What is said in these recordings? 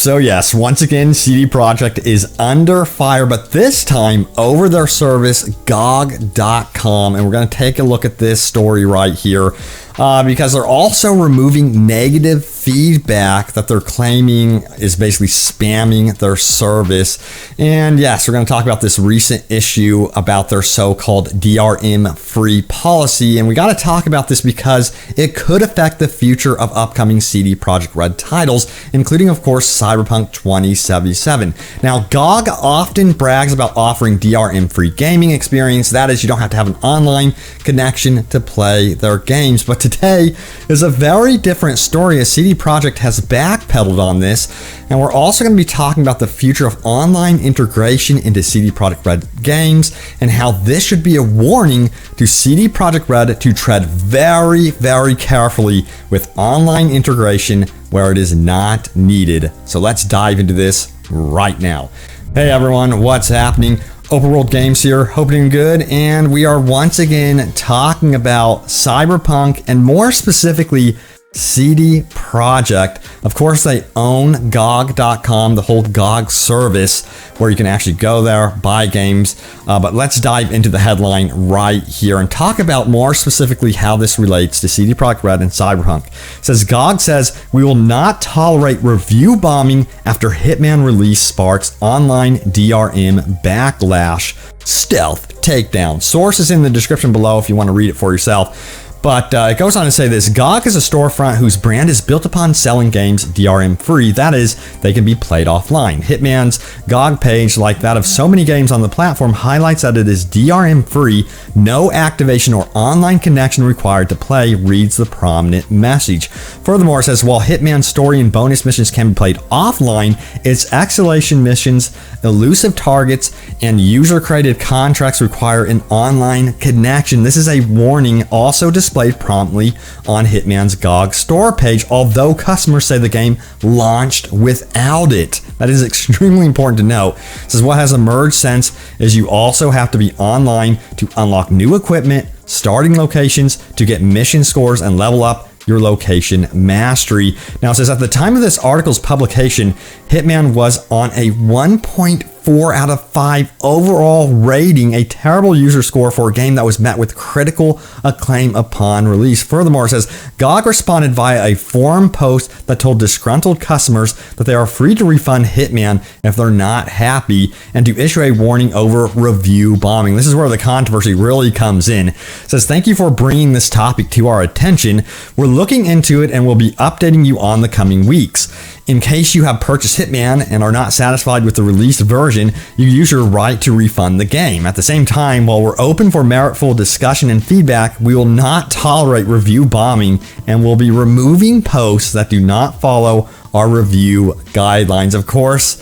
So yes, once again, CD Projekt is under fire, but this time over their service, GOG.com. And we're going to take a look at this story right here because they're also removing negative feedback that they're claiming is basically spamming their service. And yes, we're going to talk about this recent issue about their so-called DRM free policy. And we got to talk about this because it could affect the future of upcoming CD Projekt RED titles, including, of course, Cyberpunk 2077. Now, GOG often brags about offering DRM-free gaming experience. That is, you don't have to have an online connection to play their games. But today is a very different story as CD Projekt has backpedaled on this. And we're also going to be talking about the future of online integration into CD Projekt RED games and how this should be a warning to CD Projekt RED to tread very, very carefully with online integration where it is not needed. So let's dive into this right now. Hey everyone, what's happening? Open World Games here, hoping good, and we are once again talking about Cyberpunk and more specifically CD Projekt. Of course, they own GOG.com, the whole GOG service where you can actually go there, buy games. But let's dive into the headline right here and talk about more specifically how this relates to CD Projekt RED and Cyberpunk. It says, GOG says, we will not tolerate review bombing after Hitman release sparks online DRM backlash. Stealth takedown. Source is in the description below if you want to read it for yourself. But it goes on to say this, GOG is a storefront whose brand is built upon selling games DRM free. That is, they can be played offline. Hitman's GOG page, like that of so many games on the platform, highlights that it is DRM free, no activation or online connection required to play, reads the prominent message. Furthermore, it says, while Hitman's story and bonus missions can be played offline, its escalation missions, elusive targets, and user-created contracts require an online connection. This is a warning also displayed promptly on Hitman's GOG store page, although customers say the game launched without it. That is extremely important to note. It says what has emerged since is you also have to be online to unlock new equipment, starting locations, to get mission scores and level up your location mastery. Now it says at the time of this article's publication, Hitman was on a 1.4 out of 5 overall rating, a terrible user score for a game that was met with critical acclaim upon release. Furthermore, it says GOG responded via a forum post that told disgruntled customers that they are free to refund Hitman if they're not happy and to issue a warning over review bombing. This is where the controversy really comes in. It says, thank you for bringing this topic to our attention. We're looking into it and we'll be updating you on the coming weeks. In case you have purchased Hitman and are not satisfied with the released version, you use your right to refund the game. At the same time, while we're open for meritful discussion and feedback, we will not tolerate review bombing and will be removing posts that do not follow our review guidelines. Of course,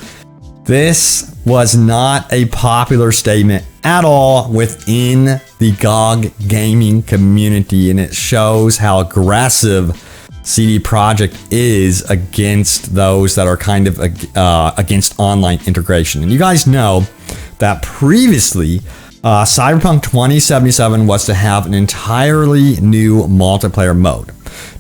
this was not a popular statement at all within the GOG gaming community, and it shows how aggressive CD Projekt is against those that are kind of against online integration. And you guys know that previously Cyberpunk 2077 was to have an entirely new multiplayer mode.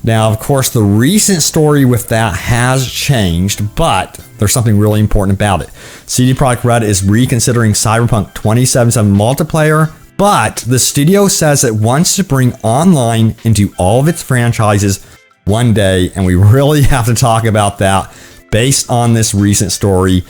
Now, of course, the recent story with that has changed, but there's something really important about it. CD Projekt RED is reconsidering Cyberpunk 2077 multiplayer, but the studio says it wants to bring online into all of its franchises one day, and we really have to talk about that based on this recent story.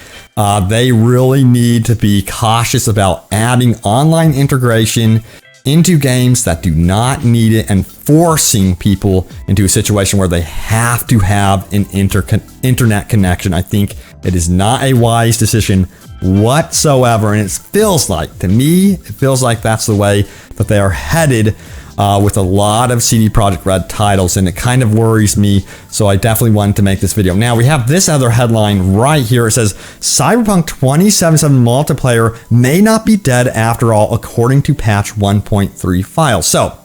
They really need to be cautious about adding online integration into games that do not need it and forcing people into a situation where they have to have an internet connection. I think it is not a wise decision whatsoever, and it feels like, to me, it feels like that's the way that they are headed with a lot of CD Projekt RED titles, and it kind of worries me, so I definitely wanted to make this video. Now, we have this other headline right here. It says, Cyberpunk 2077 multiplayer may not be dead after all, according to patch 1.3 files. So,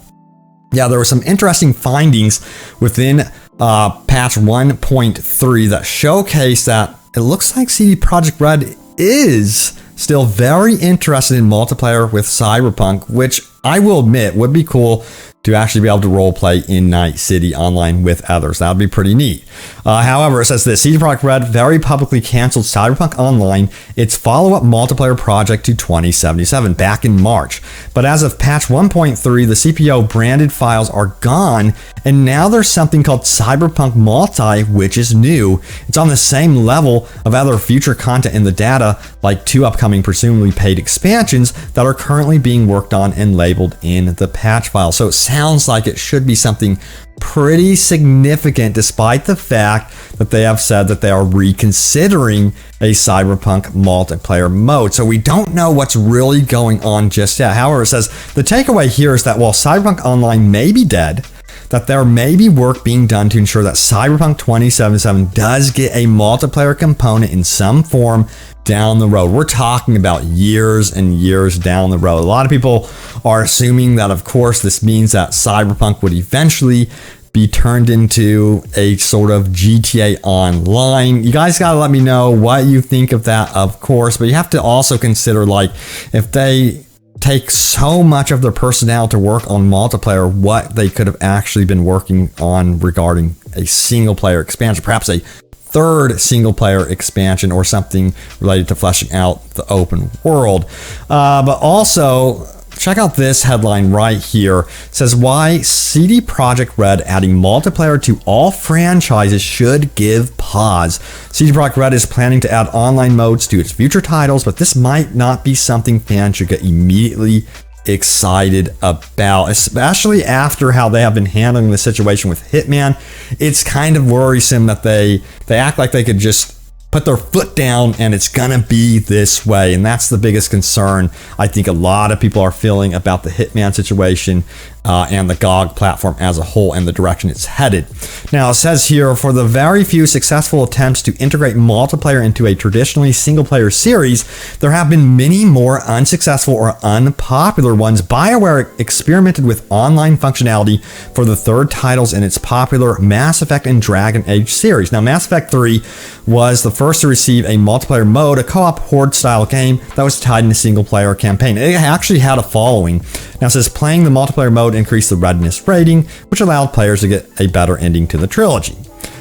yeah, there were some interesting findings within patch 1.3 that showcase that it looks like CD Projekt RED is still very interested in multiplayer with Cyberpunk, which I will admit would be cool to actually be able to roleplay in Night City online with others. That would be pretty neat. However, it says this: CD Projekt RED very publicly canceled Cyberpunk Online, its follow-up multiplayer project to 2077, back in March. But as of patch 1.3, the CPO branded files are gone, and now there's something called Cyberpunk Multi, which is new. It's on the same level of other future content in the data, like 2 upcoming presumably paid expansions that are currently being worked on and labeled in the patch file. So it sounds like it should be something pretty significant, despite the fact that they have said that they are reconsidering a Cyberpunk multiplayer mode. So we don't know what's really going on just yet. However, it says the takeaway here is that while Cyberpunk Online may be dead, that there may be work being done to ensure that Cyberpunk 2077 does get a multiplayer component in some form down the road. We're talking about years and years down the road. A lot of people are assuming that, of course, this means that Cyberpunk would eventually be turned into a sort of GTA Online. You guys gotta let me know what you think of that, of course, but you have to also consider, like, if they take so much of their personnel to work on multiplayer, what they could have actually been working on regarding a single player expansion, perhaps a third single player expansion or something related to fleshing out the open world. But also, check out this headline right here. It says why CD Projekt RED adding multiplayer to all franchises should give pause. CD Projekt RED is planning to add online modes to its future titles, but this might not be something fans should get immediately excited about, especially after how they have been handling the situation with Hitman. It's kind of worrisome that they act like they could just put their foot down and it's gonna be this way, and that's the biggest concern I think a lot of people are feeling about the Hitman situation and the GOG platform as a whole and the direction it's headed. Now, it says here, for the very few successful attempts to integrate multiplayer into a traditionally single-player series, there have been many more unsuccessful or unpopular ones. BioWare experimented with online functionality for the third titles in its popular Mass Effect and Dragon Age series. Now, Mass Effect 3 was the first to receive a multiplayer mode, a co-op horde-style game that was tied in a single-player campaign. It actually had a following. Now, it says playing the multiplayer mode increased the readiness rating, which allowed players to get a better ending to the trilogy.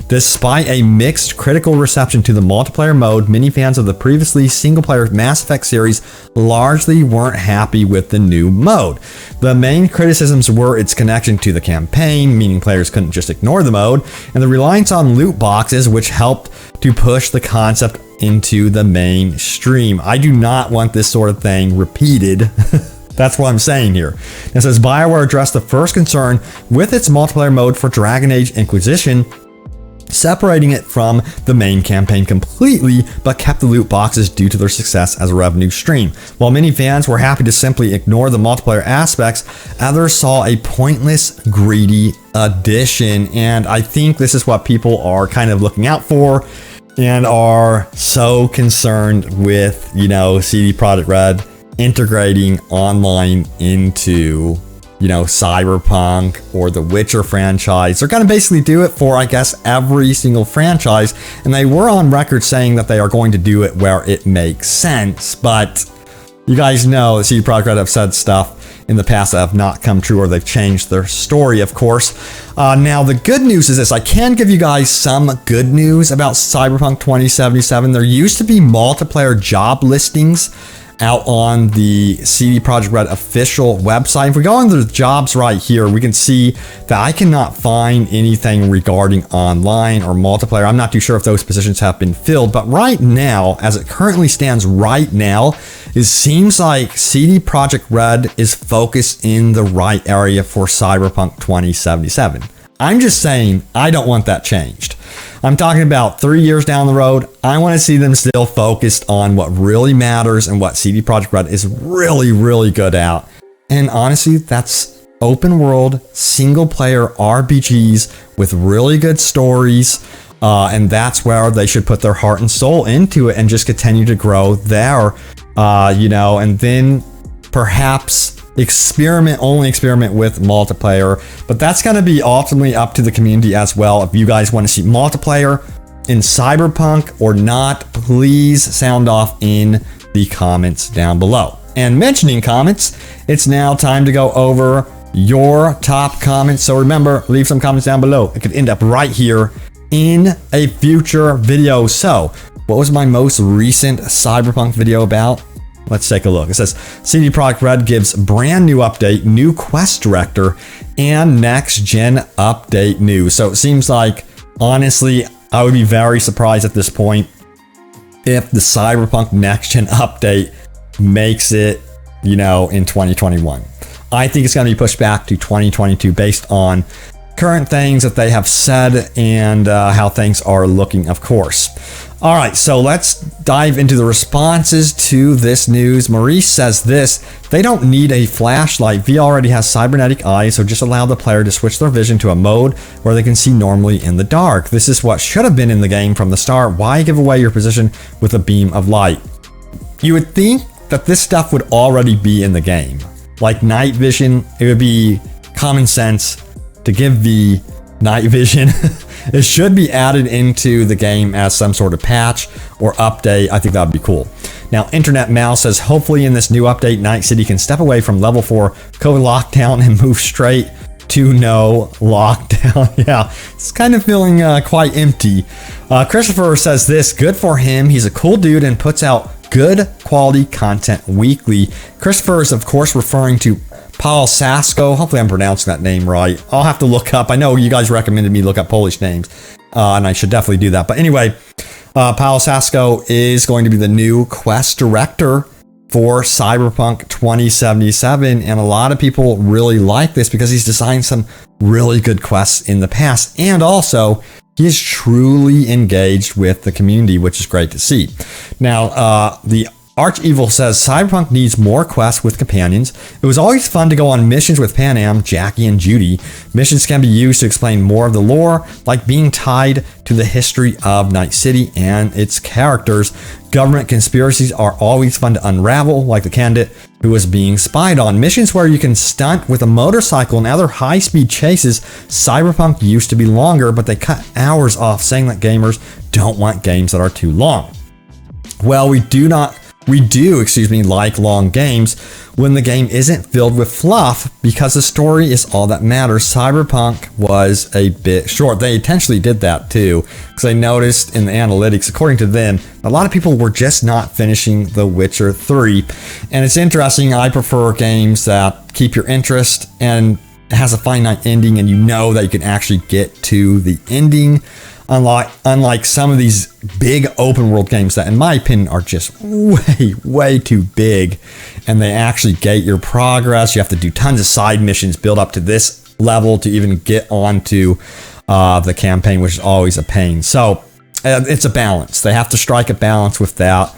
Despite a mixed critical reception to the multiplayer mode, many fans of the previously single-player Mass Effect series largely weren't happy with the new mode. The main criticisms were its connection to the campaign, meaning players couldn't just ignore the mode, and the reliance on loot boxes, which helped to push the concept into the mainstream. I do not want this sort of thing repeated. That's what I'm saying here. It says BioWare addressed the first concern with its multiplayer mode for Dragon Age Inquisition, separating it from the main campaign completely, but kept the loot boxes due to their success as a revenue stream. While many fans were happy to simply ignore the multiplayer aspects, others saw a pointless, greedy addition. And I think this is what people are kind of looking out for and are so concerned with, CD Projekt RED integrating online into, Cyberpunk or the Witcher franchise. They're going to basically do it for, I guess, every single franchise. And they were on record saying that they are going to do it where it makes sense. But you guys know that CD Projekt RED have said stuff in the past that have not come true, or they've changed their story, of course. Now, the good news is this. I can give you guys some good news about Cyberpunk 2077. There used to be multiplayer job listings out on the CD Projekt RED official website. If we go into the jobs right here, we can see that I cannot find anything regarding online or multiplayer. I'm not too sure if those positions have been filled, but right now, as it currently stands right now, it seems like CD Projekt RED is focused in the right area for Cyberpunk 2077. I'm just saying, I don't want that changed. I'm talking about 3 years down the road. I want to see them still focused on what really matters and what CD Projekt RED is really, really good at. And honestly, that's open world, single player RPGs with really good stories. And that's where they should put their heart and soul into it and just continue to grow there, and then perhaps only experiment with multiplayer. But that's going to be ultimately up to the community as well. If you guys want to see multiplayer in Cyberpunk or not, please sound off in the comments down below. And mentioning comments, it's now time to go over your top comments. So remember, leave some comments down below. It could end up right here in a future video. So what was my most recent Cyberpunk video about? Let's take a look. It says CD Projekt RED gives brand new update, new quest director, and next gen update news. So it seems like, honestly, I would be very surprised at this point if the Cyberpunk next gen update makes it, you know, in 2021. I think it's going to be pushed back to 2022 based on current things that they have said and how things are looking, of course. All right, so let's dive into the responses to this news. Maurice says this: they don't need a flashlight. V already has cybernetic eyes, so just allow the player to switch their vision to a mode where they can see normally in the dark. This is what should have been in the game from the start. Why give away your position with a beam of light? You would think that this stuff would already be in the game. Like night vision, it would be common sense to give V night vision. It should be added into the game as some sort of patch or update. I think that would be cool. Now, Internet Mouse says, hopefully in this new update, Night City can step away from level 4 COVID lockdown and move straight to no lockdown. Yeah, it's kind of feeling quite empty. Christopher says this: good for him. He's a cool dude and puts out good quality content weekly. Christopher is, of course, referring to Paul Sasko. Hopefully I'm pronouncing that name right. I'll have to look up. I know you guys recommended me look up Polish names, and I should definitely do that. But anyway, Paul Sasko is going to be the new quest director for Cyberpunk 2077, and a lot of people really like this because he's designed some really good quests in the past, and also he is truly engaged with the community, which is great to see. Now, the Archevil says Cyberpunk needs more quests with companions. It was always fun to go on missions with Panam, Jackie, and Judy. Missions can be used to explain more of the lore, like being tied to the history of Night City and its characters. Government conspiracies are always fun to unravel, like the candidate who was being spied on. Missions where you can stunt with a motorcycle and other high-speed chases. Cyberpunk used to be longer, but they cut hours off, saying that gamers don't want games that are too long. Well, we do like long games when the game isn't filled with fluff, because the story is all that matters. Cyberpunk was a bit short. They intentionally did that too, because I noticed in the analytics, according to them, a lot of people were just not finishing The Witcher 3. And it's interesting, I prefer games that keep your interest and it has a finite ending and you know that you can actually get to the ending. Unlike some of these big open world games that, in my opinion, are just way too big, and they actually gate your progress. You have to do tons of side missions, build up to this level to even get onto the campaign, which is always a pain. So it's a balance. They have to strike a balance with that,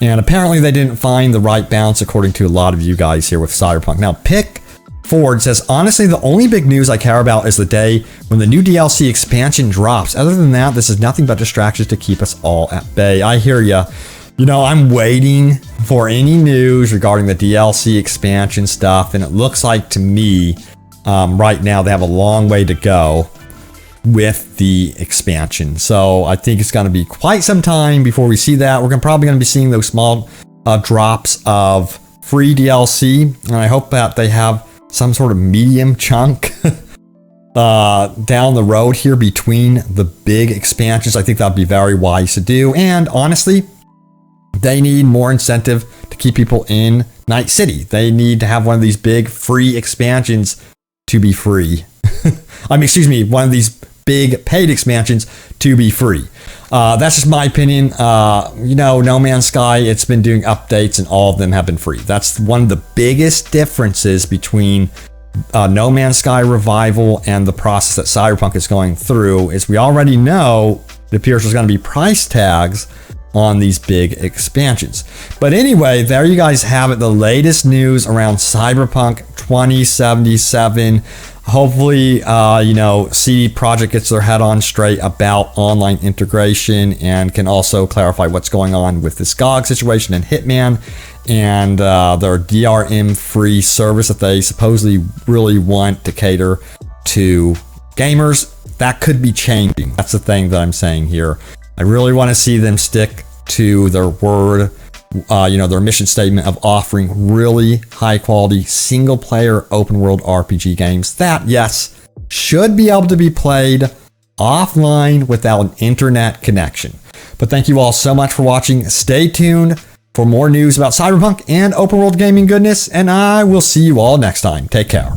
and apparently they didn't find the right balance according to a lot of you guys here with Cyberpunk. Now, Pick Ford says, honestly, the only big news I care about is the day when the new DLC expansion drops. Other than that, this is nothing but distractions to keep us all at bay. I hear ya. You know, I'm waiting for any news regarding the DLC expansion stuff, and it looks like to me right now they have a long way to go with the expansion. So I think it's going to be quite some time before we see that. We're probably going to be seeing those small drops of free DLC, and I hope that they have some sort of medium chunk down the road here between the big expansions. I think that'd be very wise to do. And honestly, they need more incentive to keep people in Night City. They need to have one of these big free expansions to be free. One of these big paid expansions to be free. That's just my opinion. No Man's Sky, it's been doing updates and all of them have been free. That's one of the biggest differences between No Man's Sky Revival and the process that Cyberpunk is going through, is we already know it appears there's going to be price tags on these big expansions. But anyway, there you guys have it, the latest news around Cyberpunk 2077. Hopefully, CD Projekt gets their head on straight about online integration and can also clarify what's going on with this GOG situation and Hitman and their DRM free service that they supposedly really want to cater to gamers. That could be changing. That's the thing that I'm saying here. I really want to see them stick to their word their mission statement of offering really high quality single player open world RPG games that, yes, should be able to be played offline without an internet connection. But thank you all so much for watching. Stay tuned for more news about Cyberpunk and open world gaming goodness, and I will see you all next time. Take care.